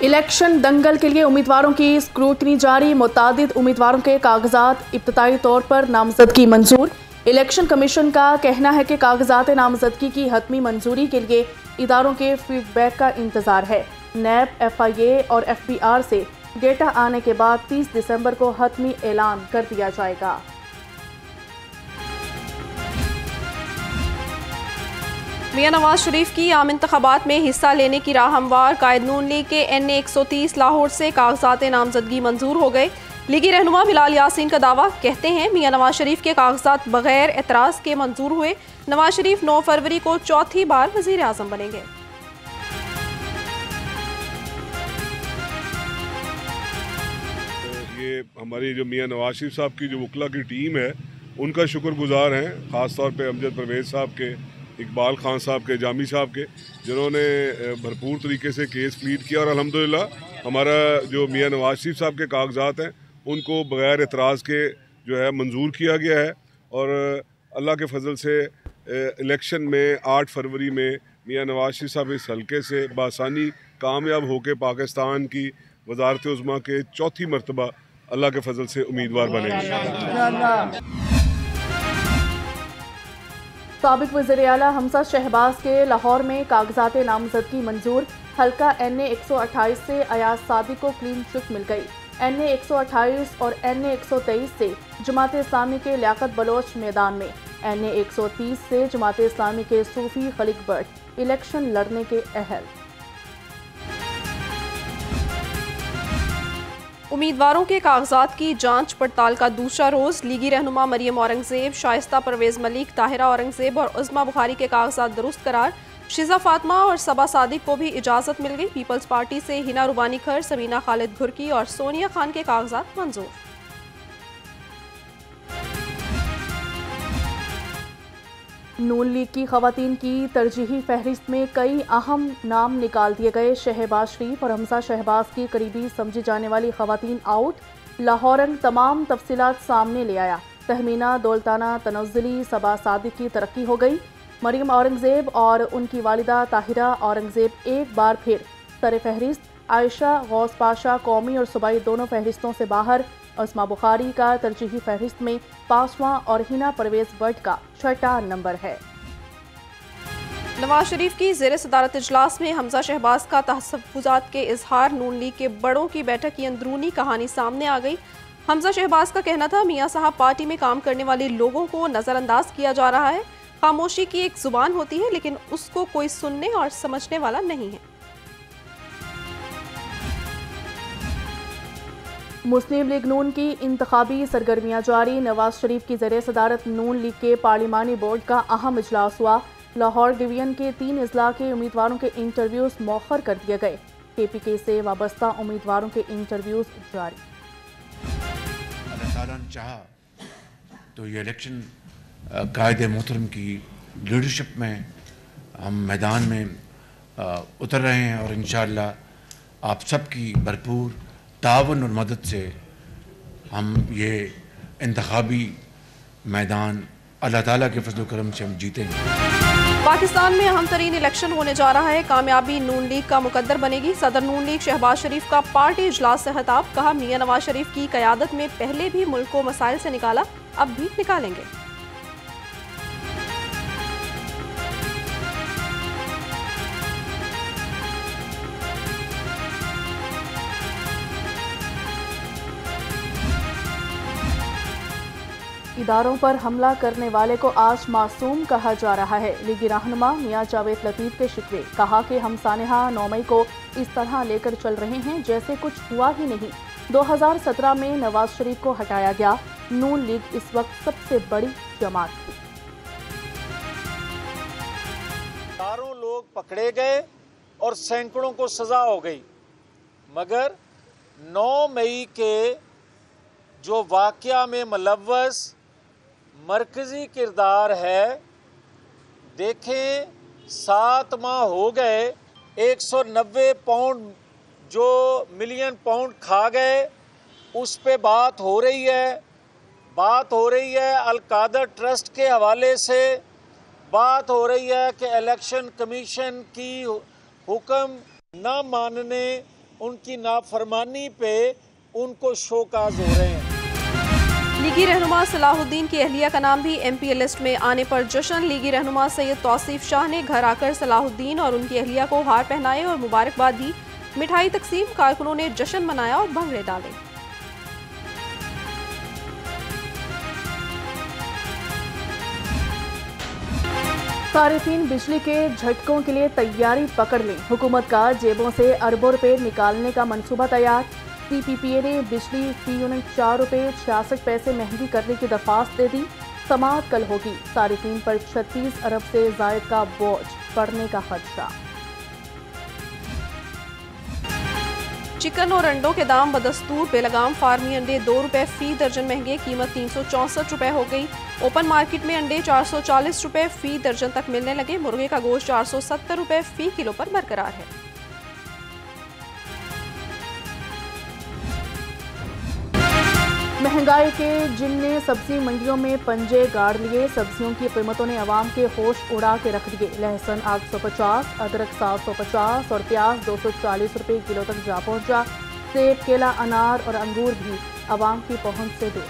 Election दंगल के लिए उम्मीदवारों की स्क्रूटनी जारी। मुतादिद उम्मीदवारों के कागजात इब्तदाई तौर पर नामजदगी मंजूर। इलेक्शन कमीशन का कहना है कि कागजात नामजदगी की हतमी मंजूरी के लिए इदारों के फीडबैक का इंतजार है। नैब, FIA और FBR से डेटा आने के बाद 30 दिसंबर को हतमी ऐलान कर दिया जाएगा। मियां नवाज शरीफ की आम इंतखाबात में हिस्सा लेने की राह हमवार। कायद नून लीग के NA 130 लाहौर से कागजात नामजदगी मंजूर हो गए। लीगी रहनुमा बिलाल यासीन का दावा, कहते हैं मियां नवाज शरीफ के कागजात बगैर एतराज़ के मंजूर हुए। नवाज शरीफ 9 फरवरी को चौथी बार वज़ीर आज़म बनेंगे। ये हमारी जो मियां नवाज शरीफ साहब की जो वकला की टीम है उनका शुक्रगुजार हैं, ख़ास तौर पे अमजद परवेज़ साहब के, इकबाल खान साहब के, जामी साहब के, जिन्होंने भरपूर तरीके से केस प्लीड किया और अल्हम्दुलिल्लाह हमारा जो मियां नवाज शरीफ साहब के कागजात हैं उनको बग़ैर एतराज़ के जो है मंजूर किया गया है। और अल्लाह के फजल से इलेक्शन में 8 फरवरी में मियां नवाज शरीफ साहब इस हल्के से बासानी कामयाब होकर पाकिस्तान की वज़ारत उज़्मा के चौथी मरतबा अल्लाह के फजल से उम्मीदवार बनेंगे। साबिक वज़ीर आला हमजा शहबाज के लाहौर में कागजात नामजदगी मंजूर। हल्का NA 128 से अयाज सादिक को क्लीन चिट मिल गई। NA 128 और NA 123 से जमात इस्लामी के लियाकत बलोच मैदान में, NA 130 से जमात इस्लामी के सूफी खलीक बट इलेक्शन लड़ने के अहल। उम्मीदवारों के कागजात की जांच पड़ताल का दूसरा रोज। लीगी रहनुमा मरियम औरंगजेब, शाइस्ता परवेज मलिक, ताहिरा औरंगजेब और उज़्मा बुखारी के कागजात दुरुस्त करार। शिजा फातिमा और सबा सादिक को भी इजाज़त मिल गई। पीपल्स पार्टी से हिना रुबानी खर, समीना खालिद घुरकी और सोनिया खान के कागजात मंजूर। नून लीग की खवातीन की तरजीही फहरिस्त में कई अहम नाम निकाल दिए गए। शहबाज शरीफ और हमजा शहबाज की करीबी समझी जाने वाली खवातीन आउट। लाहौरन तमाम तफसीलात सामने ले आया। तहमीना दौलताना तनज़्ज़ुली सबा सादिक की तरक्की हो गई। मरियम औरंगजेब और उनकी वालिदा ताहिरा औरंगजेब एक बार फिर सर फहरिस्त। आयशा गौस पाशा कौमी और सूबाई दोनों फहरिस्तों से बाहर। उस्मा बुखारी का तरजीही फहरिस्त में 5वां और हिना परवेज बट का 6ठा नंबर है। नवाज शरीफ की ज़ेर सदारत इजलास में हमजा शहबाज का तहफ़्फ़ुज़ात के इजहार। नून लीग के बड़ों की बैठक की अंदरूनी कहानी सामने आ गई। हमजा शहबाज का कहना था, मियाँ साहब पार्टी में काम करने वाले लोगों को नज़रअंदाज किया जा रहा है। खामोशी की एक जुबान होती है लेकिन उसको कोई सुनने और समझने वाला नहीं है। मुस्लिम लीग नून की इंतखाबी सरगर्मियां जारी। नवाज शरीफ की ज़ेर सदारत नून लीग के पार्लिमानी बोर्ड का अहम इजलास हुआ। लाहौर डिवीजन के 3 अजला के उम्मीदवारों के इंटरव्यूज मौखर कर दिए गए। KPK से वाबस्ता उम्मीदवारों के इंटरव्यूज जारी। अल्लाह ताला ने चाहा तो ये इलेक्शन कायद मोहतरम की लीडरशिप में हम मैदान में उतर रहे हैं और इंशाअल्लाह आप सबकी भरपूर तावन और मदद से हम ये इंतखाबी मैदान अल्लाह ताला के फजल करम से हम जीतेंगे। पाकिस्तान में अहम तरीन इलेक्शन होने जा रहा है। कामयाबी नून लीग का मुकद्दर बनेगी। सदर नून लीग शहबाज शरीफ का पार्टी इजलास से खिताब। कहा, मियां नवाज शरीफ की क़यादत में पहले भी मुल्क को मसाइल से निकाला, अब भी निकालेंगे। इदारों पर हमला करने वाले को आज मासूम कहा जा रहा है। लीगी रहनुमा मियां जावेद लतीफ़ के शिकवे। कहा कि हम सानेहा 9 मई को इस तरह लेकर चल रहे हैं जैसे कुछ हुआ ही नहीं। 2017 में नवाज शरीफ को हटाया गया। नून लीग इस वक्त सबसे बड़ी जमात थी। हजारों लोग पकड़े गए और सैकड़ों को सजा हो गई, मगर 9 मई के जो वाक़या में मुलव्वस मरकज़ी किरदार है, देखें 7 माह हो गए, 190 मिलियन पाउंड खा गए। उस पे बात हो रही है अल-कादर ट्रस्ट के हवाले से, बात हो रही है कि इलेक्शन कमीशन की हुक्म न मानने उनकी नाफरमानी पे उनको शोकाज हो रहे हैं। लीगी रहनुमा सलाहुद्दीन की अहलिया का नाम भी एमपीए लिस्ट में आने पर जश्न। लीगी रहनुमा सैयद तौसीफ शाह ने घर आकर सलाहुद्दीन और उनकी अहलिया को हार पहनाए और मुबारकबाद दी। मिठाई तकसीम, कारकुनों ने जश्न मनाया और भंगड़े डाले। सारिफीन बिजली के झटकों के लिए तैयारी पकड़ लें। हुकूमत का जेबों से अरबों रुपए निकालने का मंसूबा तैयार। सीपीपीए ने बिजली फी यूनिट 4 रुपए 66 पैसे महंगी करने की दरख्वास्त दे दी। समाअत कल होगी। सारिफीन पर 36 अरब से जायद का बोझ पड़ने का खदशा। चिकन और अंडों के दाम बदस्तूर। बेलगाम फार्मी अंडे 2 रुपए फी दर्जन महंगे, कीमत 364 रुपए हो गई। ओपन मार्केट में अंडे 440 रुपए फी दर्जन तक मिलने लगे। मुर्गे का गोश्त 470 रुपए फी किलो पर बरकरार है। महंगाई के जिनने सब्जी मंडियों में पंजे गाड़ लिए। सब्जियों की कीमतों ने अवाम के होश उड़ा के रख दिए। लहसुन 850, अदरक 750 और प्याज 240 रुपए किलो तक जा पहुंचा। सेब, केला, अनार और अंगूर भी अवाम की पहुंच से दूर।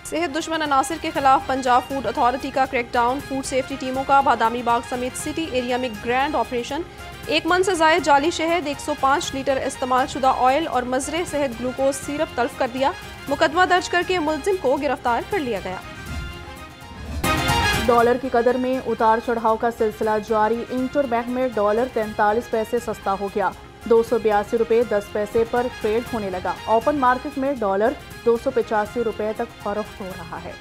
सेहत दुश्मन अनासिर के खिलाफ पंजाब फूड अथॉरिटी का क्रैकडाउन। फूड सेफ्टी टीमों का बादामी बाग समेत सिटी एरिया में ग्रैंड ऑपरेशन। 1 मन से जायद जाली शहद, 105 लीटर इस्तेमाल शुदा ऑयल और मजरे सेहत ग्लूकोज सिरप तल्फ कर दिया। मुकदमा दर्ज करके मुलजिम को गिरफ्तार कर लिया गया। डॉलर की कदर में उतार चढ़ाव का सिलसिला जारी। इंटरबैंक में डॉलर 43 पैसे सस्ता हो गया। 282 रुपए 10 पैसे पर ट्रेड होने लगा। ओपन मार्केट में डॉलर 285 रुपए तक फरोख्त हो रहा है।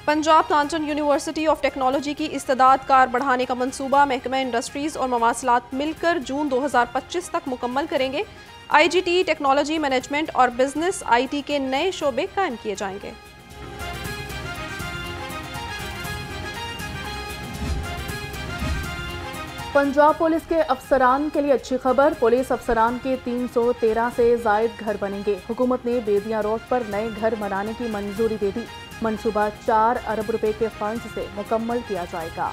पंजाब तांजन यूनिवर्सिटी ऑफ टेक्नोलॉजी की इस्तेदाद कार बढ़ाने का मंसूबा महकमा इंडस्ट्रीज और मवासलात मिलकर जून 2025 तक मुकम्मल करेंगे। आईजीटी, टेक्नोलॉजी मैनेजमेंट और बिजनेस आईटी के नए शोबे कायम किए जाएंगे। पंजाब पुलिस के अफसरान के लिए अच्छी खबर। पुलिस अफसरान के 313 से जायद घर बनेंगे। हुकूमत ने बेदिया रोड पर नए घर बनाने की मंजूरी दे दी। मंसूबा 4 अरब रुपए के फंड से मुकम्मल किया जाएगा।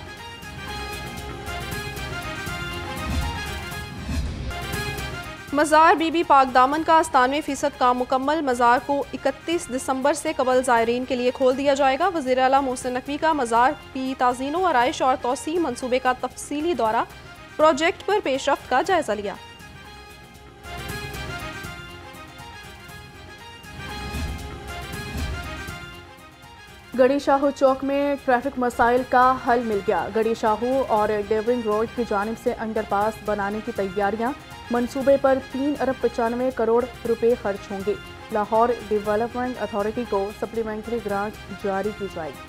मज़ार बीबी पाक दामन का 97% काम मुकम्मल। मज़ार को 31 दिसंबर से कबल ज़ायरीन के लिए खोल दिया जाएगा। वज़ीर आला मोहसिन नकवी का मज़ार की ताज़ीनो, आराइश और तौसी मंसूबे का तफसीली दौरा। प्रोजेक्ट पर पेशरफ्त का जायजा लिया। गड़ी शाहू चौक में ट्रैफिक मसाइल का हल मिल गया। गड़ी शाहू और डेवरिंग रोड की जानिब से अंडरपास बनाने की तैयारियां। मंसूबे पर 3 अरब 95 करोड़ रुपए खर्च होंगे। लाहौर डेवलपमेंट अथॉरिटी को सप्लीमेंट्री ग्रांट जारी की जाएगी।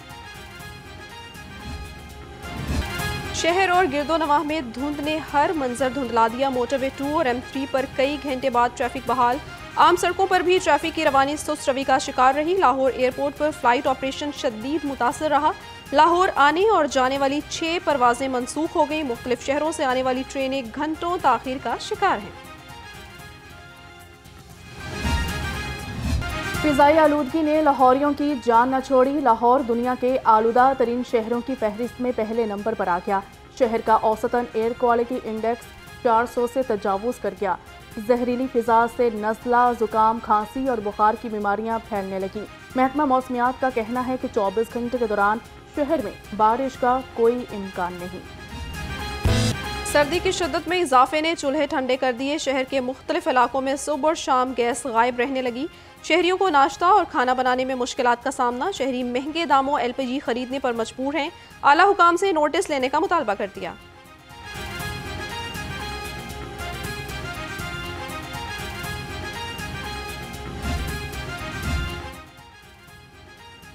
शहर और गिरदोनवाह में धुंध ने हर मंजर धुंधला दिया। मोटरवे 2 और M3 पर कई घंटे बाद ट्रैफिक बहाल। आम सड़कों पर भी ट्रैफिक की रवानी सुस्त रवि का शिकार रही। लाहौर एयरपोर्ट पर फ्लाइट ऑपरेशन शदीद मुतासर रहा। लाहौर आने और जाने वाली 6 परवाजें मनसूख हो गई। मुख्तलिफ शहरों से आने वाली ट्रेनें घंटों ताखीर का शिकार हैं। फिजाई आलूदगी ने लाहौरियों की जान न छोड़ी। लाहौर दुनिया के आलूदा तरीन शहरों की फहरिस्त में पहले नंबर पर आ गया। शहर का औसतन एयर क्वालिटी इंडेक्स 400 से तजावुज कर गया। जहरीली फिजा से नज़ला, जुकाम, खांसी और बुखार की बीमारियां फैलने लगी। महकमा मौसमियात का कहना है कि 24 घंटे के दौरान शहर में बारिश का कोई इम्कान नहीं। सर्दी की शिद्दत में इजाफे ने चूल्हे ठंडे कर दिए। शहर के मुख्तलिफ इलाकों में सुबह और शाम गैस गायब रहने लगी। शहरियों को नाश्ता और खाना बनाने में मुश्किलात का सामना। शहरी महंगे दामों LPG खरीदने पर मजबूर हैं। आला हुकाम से नोटिस लेने का मुतालबा कर दिया।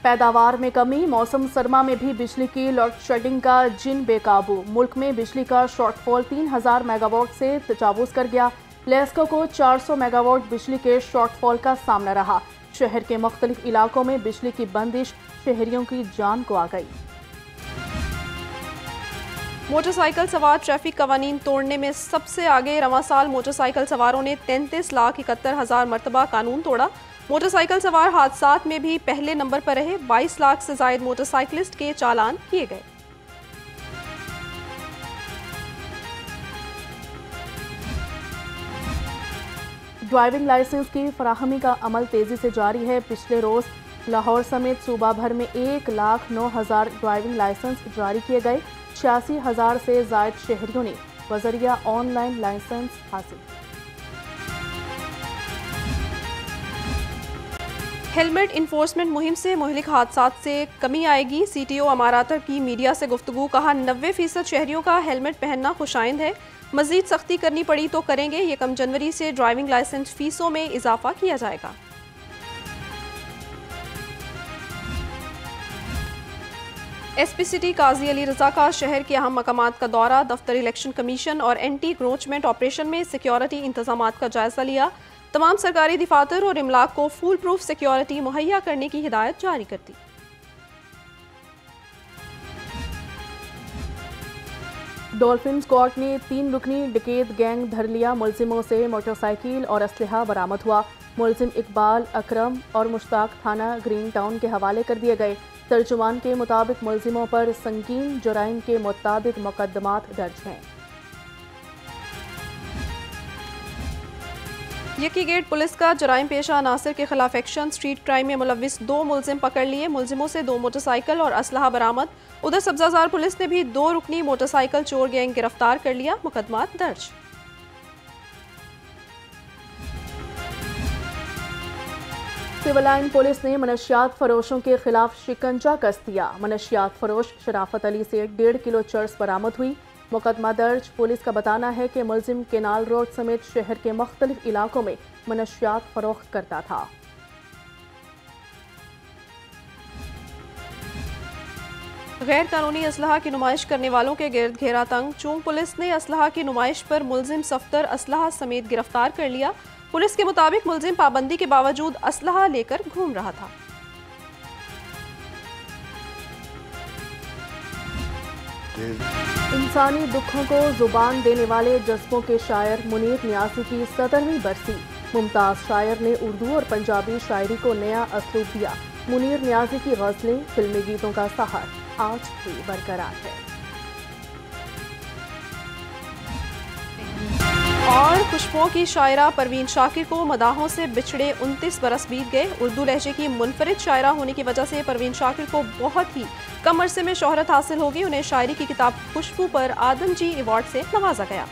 पैदावार में कमी। मौसम सरमा में भी बिजली की लोड शेडिंग का जिन बेकाबू। मुल्क में बिजली का शॉर्टफॉल 3000 मेगावाट से तजावुज कर गया। लेस्को को 400 मेगावाट बिजली के शॉर्टफॉल का सामना रहा। शहर के मुख्तलिफ इलाकों में बिजली की बंदिश शहरियों की जान को आ गई। मोटरसाइकिल सवार ट्रैफिक कवानीन तोड़ने में सबसे आगे। रवां साल मोटरसाइकिल सवारों ने 33,71,000 मरतबा कानून तोड़ा। मोटरसाइकिल सवार हादसात में भी पहले नंबर पर रहे। 22 लाख से जायद मोटरसाइकिलिस्ट के चालान किए गए। ड्राइविंग लाइसेंस की फराहमी का अमल तेजी से जारी है। पिछले रोज लाहौर समेत सूबा भर में 1,09,000 ड्राइविंग लाइसेंस जारी किए गए। 86,000 से जायद शहरियों ने बजरिया ऑनलाइन लाइसेंस हासिल किया। हेलमेट इन्फोर्समेंट मुहिम से मुहलिक हादसात से कमी आएगी। CTO अमारातर की मीडिया से गुफ्तगू। कहा 90% शहरियों का हेलमेट पहनना खुशाइंद है। मजीद सख्ती करनी पड़ी तो करेंगे। 1 जनवरी से ड्राइविंग लाइसेंस फीसों में इजाफा किया जाएगा। SP सिटी काजी अली रजा का शहर के अहम मकामात का दौरा। दफ्तर इलेक्शन कमीशन और एंटी क्रोचमेंट ऑपरेशन में सिक्योरिटी इंतजामात का जायजा लिया। तमाम सरकारी दफातर और इमलाक को फुल प्रूफ सिक्योरिटी मुहैया करने की हिदायत जारी कर दी। डॉल्फिन स्क्वाड ने 3 रुकनी डकैत गैंग धर लिया। मुलजिमों से मोटरसाइकिल और असलहा बरामद हुआ। मुलजिम इकबाल, अकरम और मुश्ताक थाना ग्रीन टाउन के हवाले कर दिए गए। तर्जुमान के मुताबिक मुलजिमों पर संगीन जुराइम के मुताबिक मुकदमात दर्ज हैं। यकी गेट पुलिस का जराइम पेशा अनासर के खिलाफ एक्शन। स्ट्रीट क्राइम में मुलविस 2 मुलजिम पकड़ लिए। मुलजिमों से 2 मोटरसाइकिल और असलहा बरामद। उधर सब्जाजार पुलिस ने भी 2 रुकनी मोटरसाइकिल चोर गैंग गिरफ्तार कर लिया। मुकदमात दर्ज। सिविल लाइन पुलिस ने मनशियात फरोशों के खिलाफ शिकंजा कस दिया। मनशियात फरोश शराफत अली से 1.5 किलो चर्स बरामद हुई। मुकदमा दर्ज। पुलिस का बताना है कि मुलजिम केनाल रोड समेत शहर के मुख्तलिफ इलाकों में मनशियात फरोख्त करता था। गैर कानूनी असलहा की नुमाइश करने वालों के गिर्द घेरा तंग। चूंग पुलिस ने असलहा की नुमाइश पर मुलजिम सफ्तर असलहा समेत गिरफ्तार कर लिया। पुलिस के मुताबिक मुलजिम पाबंदी के बावजूद असलहा लेकर घूम रहा था। इंसानी दुखों को जुबान देने वाले जज्बों के शायर मुनीर नियाज़ी की 17वीं बरसी। मुमताज़ शायर ने उर्दू और पंजाबी शायरी को नया असलूब दिया। मुनीर नियाज़ी की गज़लें, फिल्मी गीतों का सहार आज भी बरकरार है। और खुशबुओं की शायरा परवीन शाकिर को मदाहों से बिछड़े 29 बरस बीत गए। उर्दू लहजे की मुनफरिद शायरा होने की वजह से परवीन शाकिर को बहुत ही कम अरसे में शोहरत हासिल होगी। उन्हें शायरी की किताब खुशबू पर आदमजी अवार्ड से नवाजा गया।